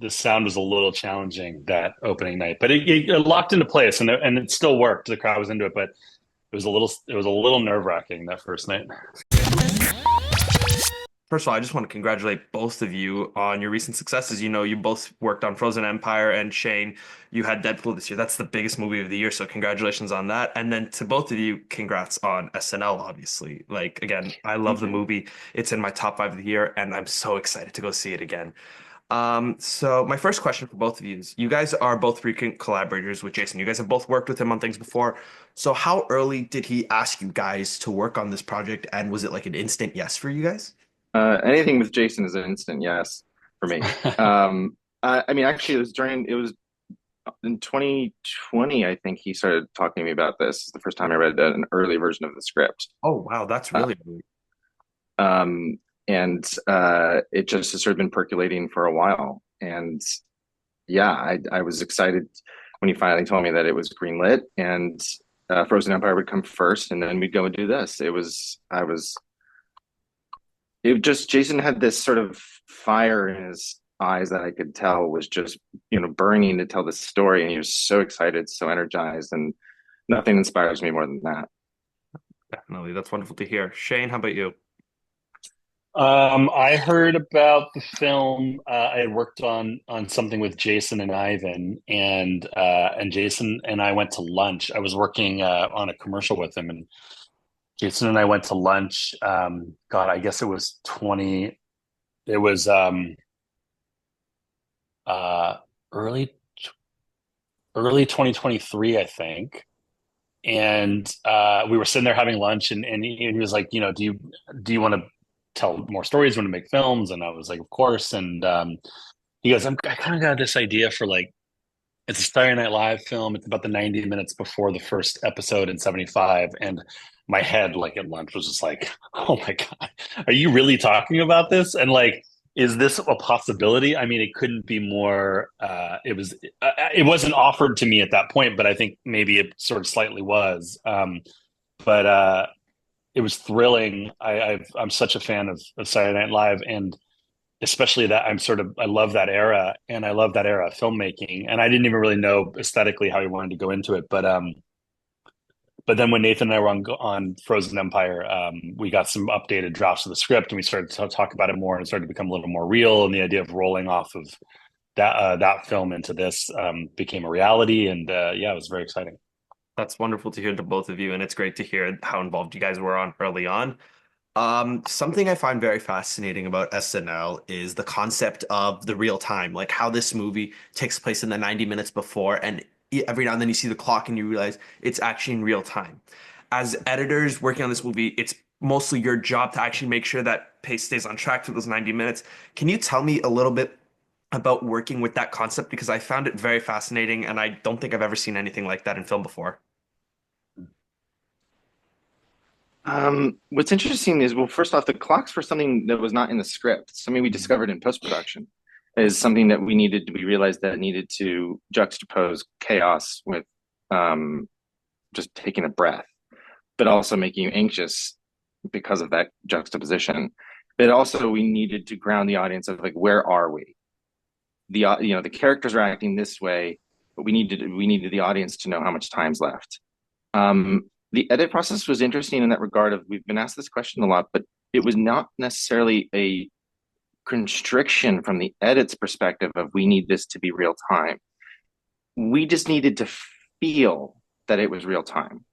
the sound was a little challenging that opening night, but it locked into place and it still worked. The crowd was into it, but it was a little nerve-wracking that first night. First of all, I just want to congratulate both of you on your recent successes. You know, you both worked on Frozen Empire, and Shane, you had Deadpool this year. That's the biggest movie of the year, so congratulations on that. And then to both of you, congrats on SNL, obviously. Like, again, I love Thank the you. movie. It's in my top five of the year, and I'm so excited to go see it again. So my first question for both of you is, you guys are both frequent collaborators with Jason. You guys have both worked with him on things before. So how early did he ask you guys to work on this project, and was it like an instant yes for you guys? Anything with Jason is an instant yes for me. I mean, actually, it was in 2020, I think he started talking to me about this. It's the first time I read an early version of the script. Oh, wow, that's Uh, really early. um, and it just has sort of been percolating for a while. And yeah, I was excited when he finally told me that it was greenlit and Frozen Empire would come first, and then we'd go and do this. It just Jason had this sort of fire in his eyes that I could tell was just, burning to tell this story. And he was so excited, so energized, and nothing inspires me more than that. Definitely. That's wonderful to hear. Shane, how about you? I heard about the film. I had worked on something with Jason and Ivan, and Jason and I went to lunch. I was working on a commercial with him, and Jason and I went to lunch. God, I guess it was 20. It was uh, early early 2023, I think. And we were sitting there having lunch, and he was like, do you want to tell more stories? Want to make films? And I was like, of course. And he goes, I kind of got this idea for like it's a Saturday Night Live film. It's about the 90 minutes before the first episode in 75. And my head, like at lunch, was just like, oh my God, are you really talking about this? And like, is this a possibility? I mean, it couldn't be more. It wasn't offered to me at that point, but I think maybe it sort of slightly was. But it was thrilling. I'm such a fan of Saturday Night Live, and especially that I love that era, and I love that era of filmmaking. And I didn't even really know aesthetically how he wanted to go into it, but then when Nathan and I were on Frozen Empire, we got some updated drafts of the script, and we started to talk about it more, and it started to become a little more real. And the idea of rolling off of that film into this became a reality, and yeah, it was very exciting. That's wonderful to hear to both of you, and it's great to hear how involved you guys were on early on. Something I find very fascinating about SNL is the concept of the real time, like how this movie takes place in the 90 minutes before, and every now and then you see the clock and you realize it's actually in real time. As editors working on this movie, it's mostly your job to actually make sure that pace stays on track for those 90 minutes. Can you tell me a little bit about working with that concept? Because I found it very fascinating, and I don't think I've ever seen anything like that in film before. What's interesting is, well, first off, the clocks for something that was not in the script, something we discovered in post-production, is something that we realized that needed to juxtapose chaos with um, just taking a breath, but also making you anxious because of that juxtaposition. But also, we needed to ground the audience of like, where are we? The characters are acting this way, but we needed the audience to know how much time's left. The edit process was interesting in that regard of we've been asked this question a lot, but it was not necessarily a constriction from the edit's perspective of we need this to be real time. We just needed to feel that it was real time.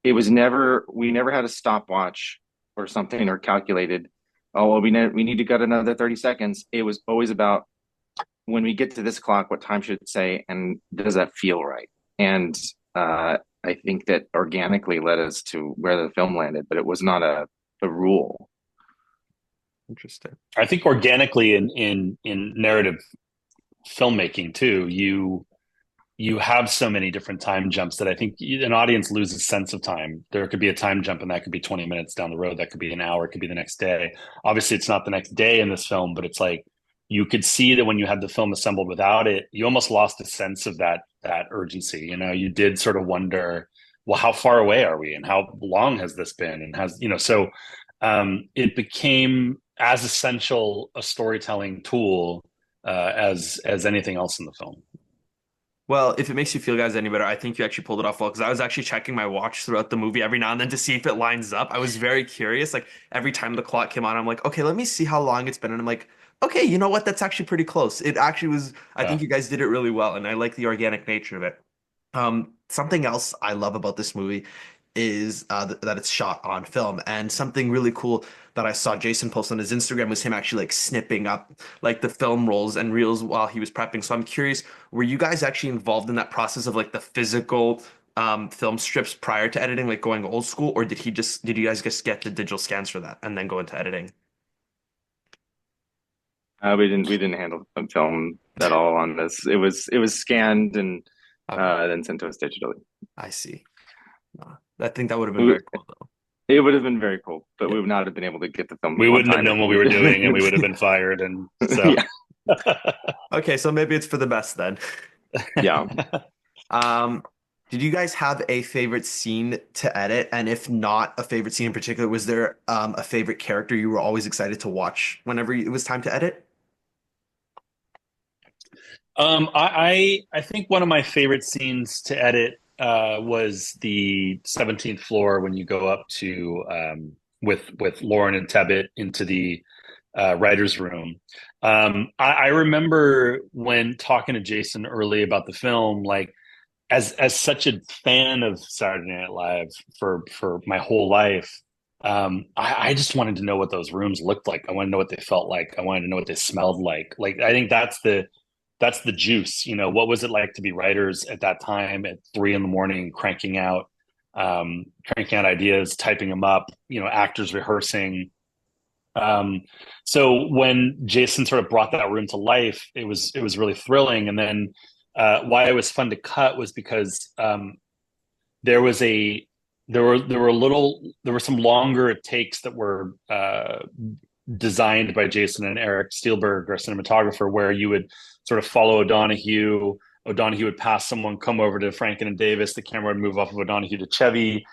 It was never we never had a stopwatch or something or calculated. Oh well, we need to get another 30 seconds. It was always about when we get to this clock, what time should it say, and does that feel right? And I think that organically led us to where the film landed, but it was not a rule. Interesting. I think organically in narrative filmmaking too, you have so many different time jumps that I think an audience loses sense of time. There could be a time jump, and that could be 20 minutes down the road. That could be an hour. It could be the next day. Obviously, it's not the next day in this film, but it's like you could see that when you had the film assembled without it, you almost lost a sense of that urgency. You did sort of wonder, well, how far away are we, and how long has this been, and it became as essential a storytelling tool as anything else in the film. Well, if it makes you feel guys any better, I think you actually pulled it off well because I was actually checking my watch throughout the movie every now and then to see if it lines up. I was very curious. Like every time the clock came on, I'm like, okay, let me see how long it's been. And I'm like, okay, you know what? That's actually pretty close. It actually was, I Yeah. think you guys did it really well, and I like the organic nature of it. Something else I love about this movie is that it's shot on film, and something really cool that I saw Jason post on his Instagram was him actually like snipping up like the film rolls and reels while he was prepping. So I'm curious, were you guys actually involved in that process of like the physical film strips prior to editing, like going old school, or did you guys just get the digital scans for that and then go into editing? We didn't handle the film at all on this. It was scanned and Okay, then sent to us digitally. I see. I think that would have been We, very cool though. it would have been very cool, but Yeah. we would not have been able to get the film We on wouldn't have time if known what we were doing, and we would have we. been fired. And so, Yeah, Okay, so maybe it's for the best then. yeah. Um, did you guys have a favorite scene to edit? And if not a favorite scene in particular, was there a favorite character you were always excited to watch whenever it was time to edit? I think one of my favorite scenes to edit was the 17th floor when you go up to with Lauren and Tebbit into the writer's room. I remember when talking to Jason early about the film, like as such a fan of Saturday Night Live for my whole life. I just wanted to know what those rooms looked like. I wanted to know what they felt like. I wanted to know what they smelled like. Like I think that's the juice. What was it like to be writers at that time at 3 in the morning, cranking out ideas, typing them up, actors rehearsing. Um, so when Jason sort of brought that room to life, it was really thrilling. And then why it was fun to cut was because there was a there were some longer takes that were designed by Jason and Eric Steelberg, our cinematographer, where you would sort of follow O'Donoghue. O'Donoghue would pass someone, come over to Franken and Davis. The camera would move off of O'Donoghue to Chevy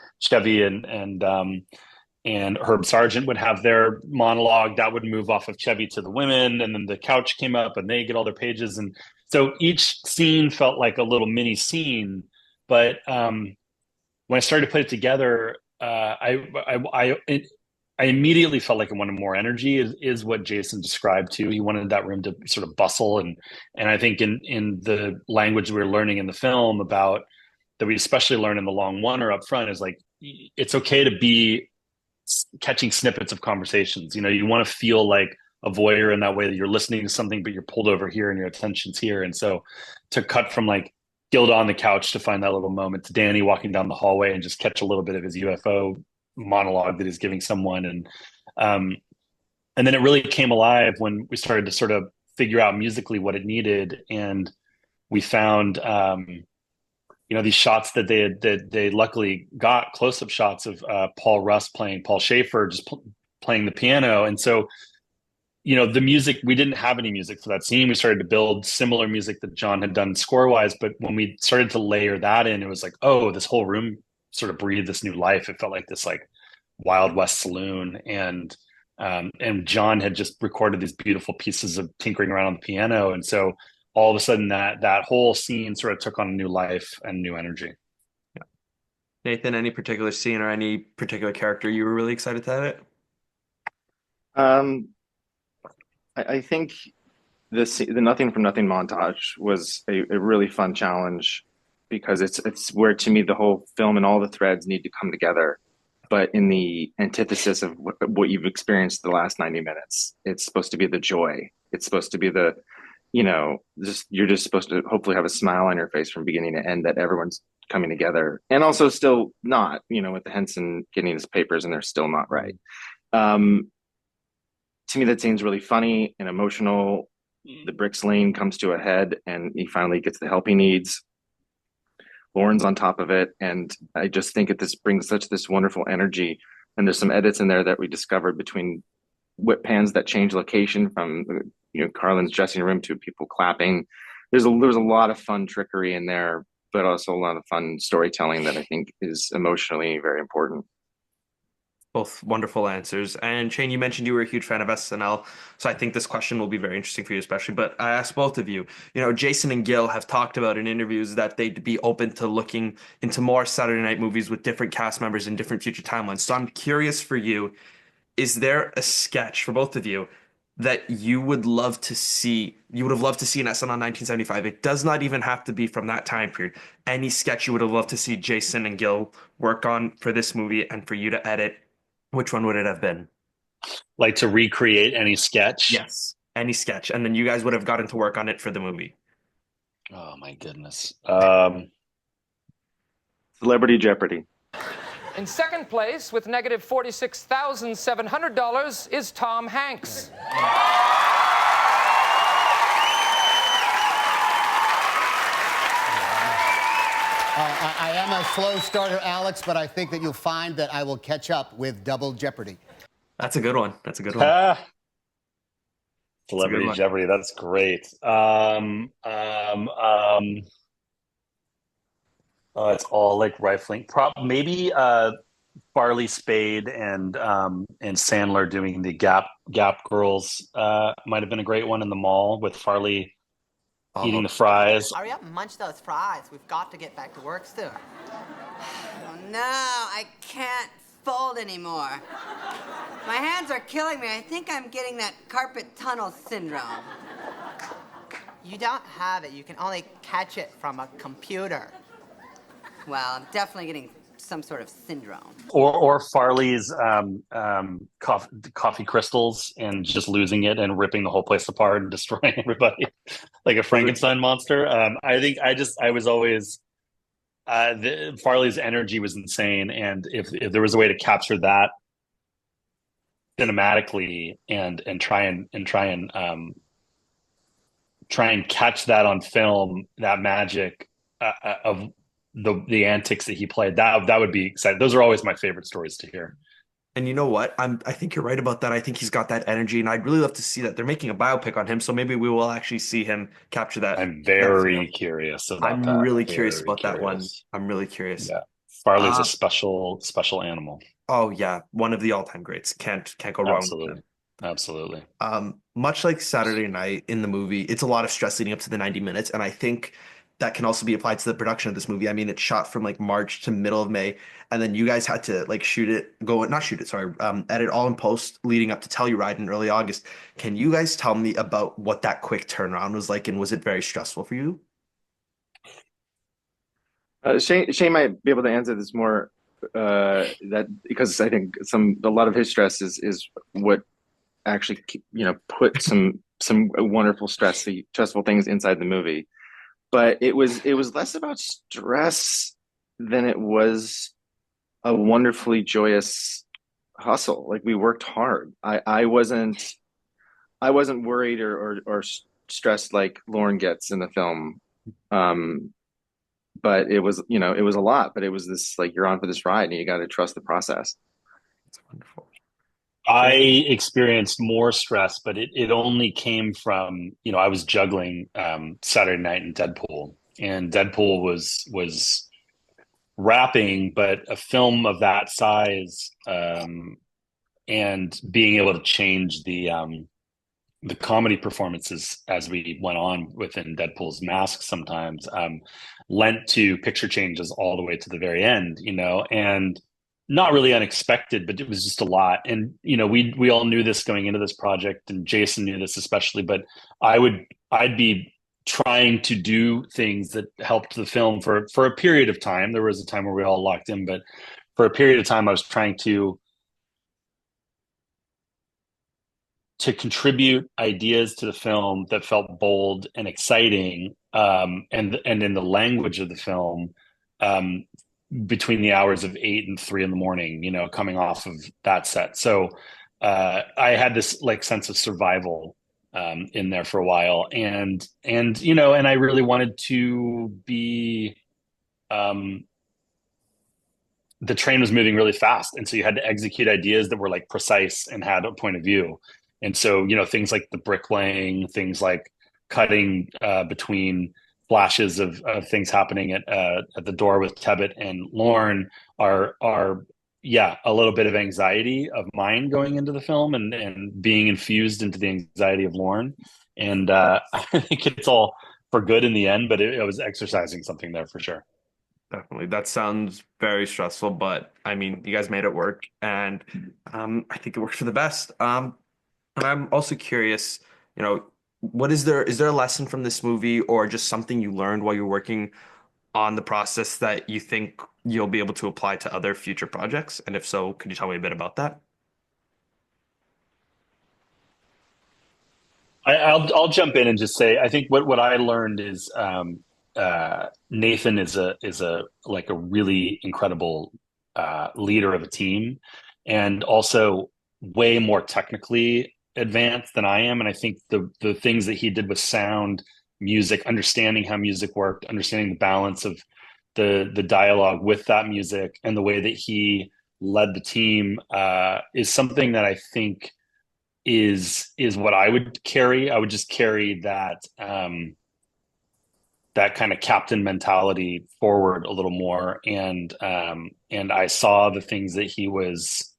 and Herb Sargent would have their monologue that would move off of Chevy to the women, and then the couch came up and they get all their pages, and so each scene felt like a little mini scene. But when I started to put it together, I immediately felt like I wanted more energy. Is what Jason described too. He wanted that room to sort of bustle, and I think in the language we were learning in the film about that we especially learn in the long one or up front is like it's okay to be catching snippets of conversations. You want to feel like a voyeur in that way that you're listening to something, but you're pulled over here and your attention's here. And so to cut from like Gilda on the couch to find that little moment to Danny walking down the hallway and just catch a little bit of his UFO monologue that he's giving someone. Um, and then it really came alive when we started to sort of figure out musically what it needed. And we found, these shots that they luckily got close-up shots of Paul Russ playing Paul Schaefer, just playing the piano. And so, the music, we didn't have any music for that scene. We started to build similar music that John had done score-wise. But when we started to layer that in, it was like, oh, this whole room sort of breathed this new life. It felt like this like Wild West saloon. And John had just recorded these beautiful pieces of tinkering around on the piano. And so all of a sudden that whole scene sort of took on a new life and new energy. Nathan, any particular scene or any particular character you were really excited to edit? Um, I think the Nothing from Nothing montage was a really fun challenge because it's where to me the whole film and all the threads need to come together, but in the antithesis of what you've experienced the last 90 minutes. It's supposed to be the joy. It's supposed to be the just you're just supposed to hopefully have a smile on your face from beginning to end that everyone's coming together, and also still not, with the Henson getting his papers and they're still not right. Um, to me, that scene's really funny and emotional. The bricks lane comes to a head and he finally gets the help he needs. Lauren's on top of it. And I just think this brings such this wonderful energy. And there's some edits in there that we discovered between whip pans that change location from, Carlin's dressing room to people clapping. There's a lot of fun trickery in there, but also a lot of fun storytelling that I think is emotionally very important. Both wonderful answers. And Shane, you mentioned you were a huge fan of SNL, so I think this question will be very interesting for you, especially. But I asked both of you, Jason and Gil have talked about in interviews that they'd be open to looking into more Saturday night movies with different cast members in different future timelines. So I'm curious for you, is there a sketch for both of you that you would love to see, you would have loved to see in SNL 1975? It does not even have to be from that time period. Any sketch you would have loved to see Jason and Gil work on for this movie and for you to edit, which one would it have been? Like to recreate any sketch? Yes. Any sketch. And then you guys would have gotten to work on it for the movie. Oh my goodness. Celebrity Jeopardy. In second place, with negative $46,700, is Tom Hanks. I am a slow starter, Alex, but I think that you'll find that I will catch up with Double Jeopardy. That's a good one. That's a good one. Celebrity Jeopardy. That's great. It's all like rifling. Maybe Farley Spade and Sandler doing the Gap Girls might have been a great one in the mall with Farley eating the fries. Hurry up and munch those fries. We've got to get back to work soon. Oh, no, I can't fold anymore. My hands are killing me. I think I'm getting that carpet tunnel syndrome. You don't have it. You can only catch it from a computer. Well, I'm definitely getting some sort of syndrome. Or Farley's coffee crystals and just losing it and ripping the whole place apart and destroying everybody like a Frankenstein monster. I was always Farley's energy was insane, and if there was a way to capture that cinematically and try and catch that on film, that magic of the antics that he played, that would be exciting. Those are always my favorite stories to hear. And you know what? I think you're right about that. I think he's got that energy, and I'd really love to see that. They're making a biopic on him, so maybe we will actually see him capture that. I'm very curious about that. I'm really curious about that one. I'm really curious. Yeah. Farley's a special animal. Oh yeah, one of the all-time greats. Can't go wrong with him. Absolutely. Much like Saturday Night in the movie, it's a lot of stress leading up to the 90 minutes, and I think that can also be applied to the production of this movie. I mean, it's shot from like March to middle of May, and then you guys had to like edit all in post leading up to Telluride in early August. Can you guys tell me about what that quick turnaround was like, and was it very stressful for you? Shane might be able to answer this more, that because I think a lot of his stress is what actually put some wonderful stressful things inside the movie. But it was less about stress than it was a wonderfully joyous hustle. Like, we worked hard. I wasn't worried or stressed like Lauren gets in the film. But it was a lot. But it was this, like, you're on for this ride and you got to trust the process. It's wonderful. I experienced more stress, but it only came from, I was juggling Saturday Night and Deadpool was wrapping, but a film of that size and being able to change the comedy performances as we went on within Deadpool's mask sometimes lent to picture changes all the way to the very end, and not really unexpected, but it was just a lot. And, we all knew this going into this project, and Jason knew this especially, but I'd be trying to do things that helped the film for a period of time. There was a time where we all locked in, but for a period of time, I was trying to contribute ideas to the film that felt bold and exciting, and in the language of the film, between the hours of 8 and 3 in the morning, coming off of that set. So I had this like sense of survival in there for a while, and I really wanted to be. The train was moving really fast, and so you had to execute ideas that were like precise and had a point of view. And so, things like the bricklaying, things like cutting between flashes of things happening at the door with Tebbit and Lorne are yeah, a little bit of anxiety of mine going into the film and being infused into the anxiety of Lauren. And I think it's all for good in the end, but it was exercising something there for sure. Definitely. That sounds very stressful, but I mean, you guys made it work, and I think it worked for the best. And I'm also curious, you know, what is there a lesson from this movie or just something you learned while you're working on the process that you think you'll be able to apply to other future projects? And if so, could you tell me a bit about that? I'll jump in and just say I think what I learned is Nathan is a like a really incredible leader of a team, and also way more technically advanced than I am. And I think the things that he did with sound, music, understanding how music worked, understanding the balance of the dialogue with that music, and the way that he led the team is something that I think is what I would carry. I would just carry that that kind of captain mentality forward a little more, and I saw the things that he was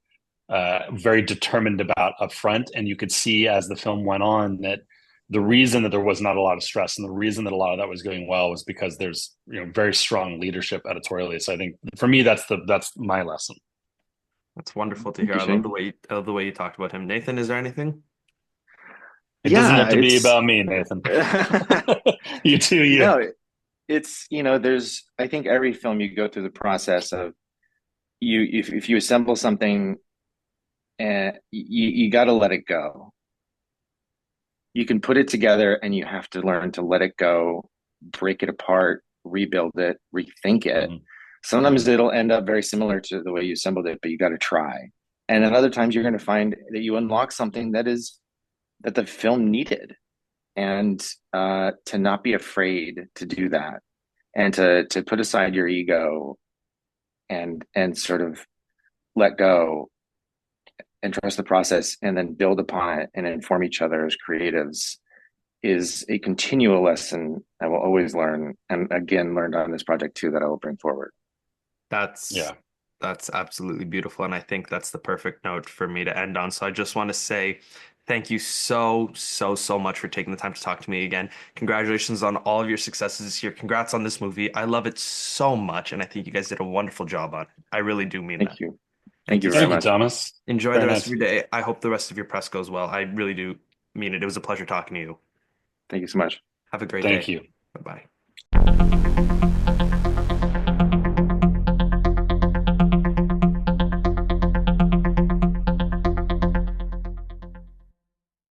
very determined about up front, and you could see as the film went on that the reason that there was not a lot of stress and the reason that a lot of that was going well was because there's very strong leadership editorially. So I think for me that's my lesson. That's wonderful to Thank hear. you, Shane. I love the way you talked about him. Nathan, is there anything? It doesn't have to be it's about me, Nathan. You do you. no, it's there's I think every film you go through the process of if you assemble something and you got to let it go. You can put it together and you have to learn to let it go, break it apart, rebuild it, rethink it. Mm-hmm. Sometimes it'll end up very similar to the way you assembled it, but you got to try. And then other times you're going to find that you unlock something that the film needed, and to not be afraid to do that, and to put aside your ego and sort of let go and trust the process, and then build upon it and inform each other as creatives is a continual lesson I will always learn, and again learned on this project too, that I will bring forward. That's Yeah. that's absolutely beautiful, and I think that's the perfect note for me to end on. So I just want to say thank you so much for taking the time to talk to me again. Congratulations on all of your successes this year. Congrats on this movie. I love it so much, and I think you guys did a wonderful job on it. I really do mean that. Thank you. Thank you so very Thank you, much. Thomas. Enjoy Very the rest nice. of your day. I hope the rest of your press goes well. I really do mean it. It was a pleasure talking to you. Thank you so much. Have a great Thank day. you. Bye-bye.